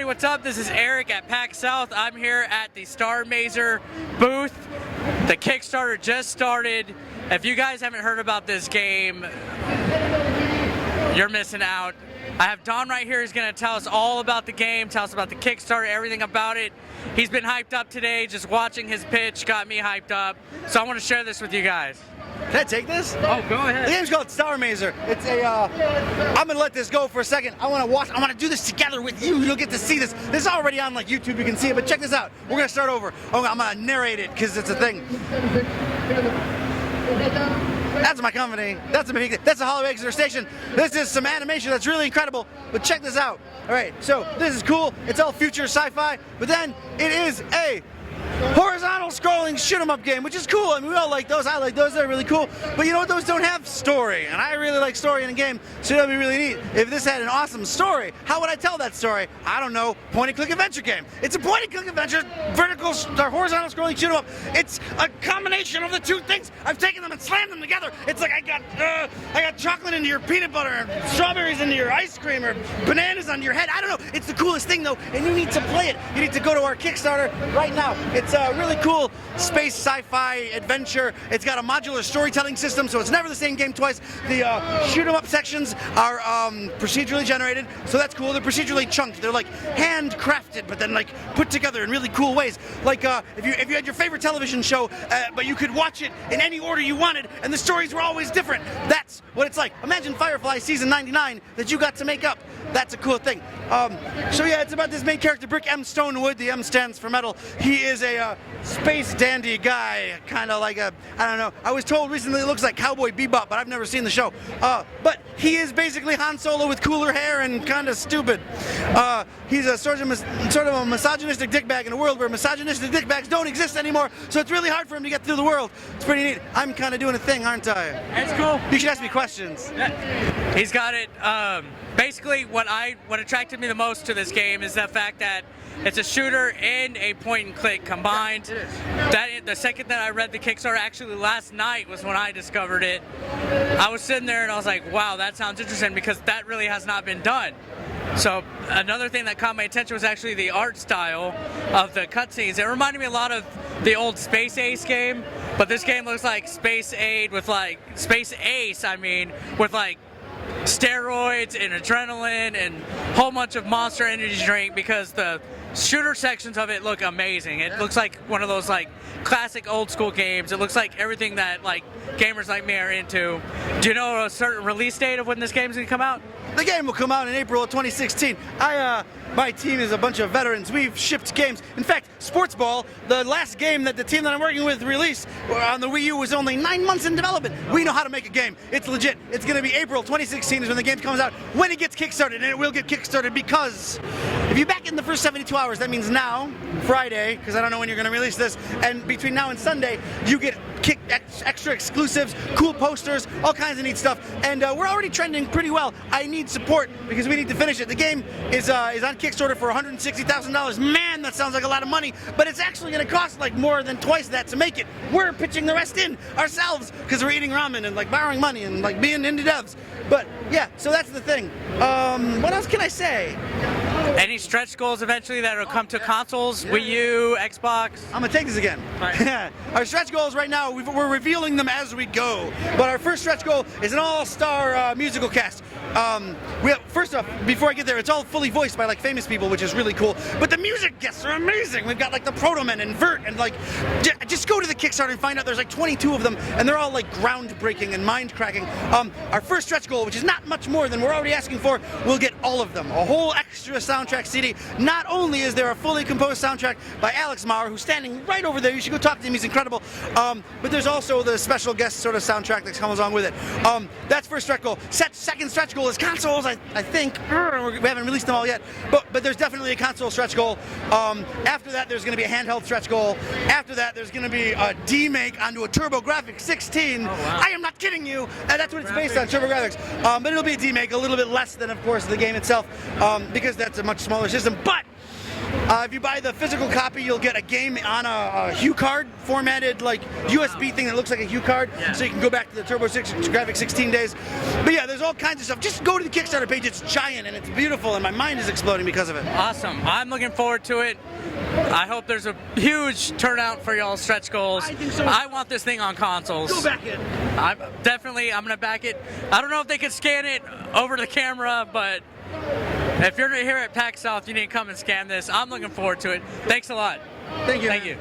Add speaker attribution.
Speaker 1: everybody, what's up? This is Eric at PAX South. I'm here at the Starr Mazer booth. The Kickstarter just started. If you guys haven't heard about this game, you're missing out. I have Don right here. He's going to tell us all about the game, tell us about the Kickstarter, everything about it. He's been hyped up today. Just watching his pitch got me hyped up. So I want to share this with you guys.
Speaker 2: Can I take this?
Speaker 1: Oh, go ahead.
Speaker 2: The game's called Starr Mazer. It's a, I'm gonna let this go for a second. I wanna do this together with you. You'll get to see this. This is already on like YouTube, you can see it, but check this out. We're gonna start over. Oh, I'm gonna narrate it, because it's a thing. That's my company. That's a Hollywood Exeter station. This is some animation that's really incredible, but check this out. All right, so this is cool. It's all future sci-fi, but then it is a horizontal scrolling shoot 'em up game, which is cool. I mean, we all like those. I like those. They're really cool. But you know what? Those don't have story, and I really like story in a game, so that'd be really neat. If this had an awesome story, how would I tell that story? I don't know. Point-and-click adventure game. It's a point-and-click adventure, vertical or horizontal scrolling shoot 'em up. It's a combination of the two things. I've taken them and slammed them together. It's like I got chocolate into your peanut butter, and strawberries into your ice cream, or bananas on your head. I don't know. It's the coolest thing though, and you need to play it. You need to go to our Kickstarter right now. It's a really cool space sci-fi adventure. It's got a modular storytelling system, so it's never the same game twice. The shoot 'em up sections are procedurally generated, so that's cool. They're procedurally chunked. They're like handcrafted, but then like put together in really cool ways. Like if you had your favorite television show, but you could watch it in any order you wanted, and the stories were always different. That's what it's like. Imagine Firefly season 99 that you got to make up. That's a cool thing. So yeah, it's about this main character, Brick M. Stonewood. The M stands for metal. He is a space dandy guy, kind of like I don't know. I was told recently it looks like Cowboy Bebop, but I've never seen the show. But he is basically Han Solo with cooler hair and kind of stupid. He's a sort of a misogynistic dickbag in a world where misogynistic dickbags don't exist anymore, so it's really hard for him to get through the world. It's pretty neat. I'm kind of doing a thing, aren't I?
Speaker 1: It's cool.
Speaker 2: You should ask me questions.
Speaker 1: He's got it. Basically, what attracted me the most to this game is the fact that it's a shooter and a point-and-click combined. The second that I read the Kickstarter, actually last night was when I discovered it. I was sitting there and I was like, wow, that sounds interesting, because that really has not been done. So another thing that caught my attention was actually the art style of the cutscenes. It reminded me a lot of the old Space Ace game, but this game looks like Space Ace, with like steroids and adrenaline and a whole bunch of Monster Energy drink, because the shooter sections of it look amazing. It looks like one of those like classic old school games. It looks like everything that like gamers like me are into. Do you know a certain release date of when this game's gonna come out?
Speaker 2: The game will come out in April of 2016. My team is a bunch of veterans. We've shipped games. In fact, Sports Ball, the last game that the team that I'm working with released on the Wii U, was only 9 months in development. We know how to make a game. It's legit. It's going to be April 2016 is when the game comes out, when it gets kickstarted, and it will get kickstarted, because if you back in the first 72 hours, that means now, Friday, because I don't know when you're going to release this, and between now and Sunday, you get extra exclusives, cool posters, all kinds of neat stuff, and we're already trending pretty well. I need support because we need to finish it. The game is on Kickstarter for $160,000. Man, that sounds like a lot of money, but it's actually going to cost like more than twice that to make it. We're pitching the rest in ourselves because we're eating ramen and like borrowing money and like being indie devs. But yeah, so that's the thing. What else can I say?
Speaker 1: Any stretch goals eventually that will come to consoles, Wii U, Xbox?
Speaker 2: I'm gonna take this again. Right. Our stretch goals right now, we're revealing them as we go. But our first stretch goal is an all-star musical cast. First off, before I get there, it's all fully voiced by like famous people, which is really cool. But the music guests are amazing. We've got like the Protomen and Vert, and like just go to the Kickstarter and find out there's like 22 of them, and they're all like groundbreaking and mind-cracking. Our first stretch goal, which is not much more than we're already asking for, we'll get all of them. A whole extra soundtrack CD. Not only is there a fully composed soundtrack by Alex Maurer, who's standing right over there, you should go talk to him, he's incredible, but there's also the special guest sort of soundtrack that comes along with it. That's first stretch goal. Second stretch goal is consoles, I think. We haven't released them all yet, but there's definitely a console stretch goal. After that, there's going to be a handheld stretch goal. After that, there's going to be a demake onto a TurboGrafx 16. Oh, wow. I am not kidding you. That's what it's based on, TurboGrafx. But it'll be a demake, a little bit less than, of course, the game itself, because that's a much smaller system. But If you buy the physical copy, you'll get a game on a Hue card, formatted like USB thing that looks like a Hue card, so you can go back to the Turbo 6 Graphics 16 days. But yeah, there's all kinds of stuff. Just go to the Kickstarter page. It's giant and it's beautiful, and my mind is exploding because of it.
Speaker 1: Awesome. I'm looking forward to it. I hope there's a huge turnout for y'all's stretch goals.
Speaker 2: I think so.
Speaker 1: I want this thing on consoles.
Speaker 2: Go back in.
Speaker 1: I'm gonna back it. I don't know if they can scan it over the camera, but if you're here at PAX South, you need to come and scan this. I'm looking forward to it. Thanks a lot.
Speaker 2: Thank you.
Speaker 1: Thank you.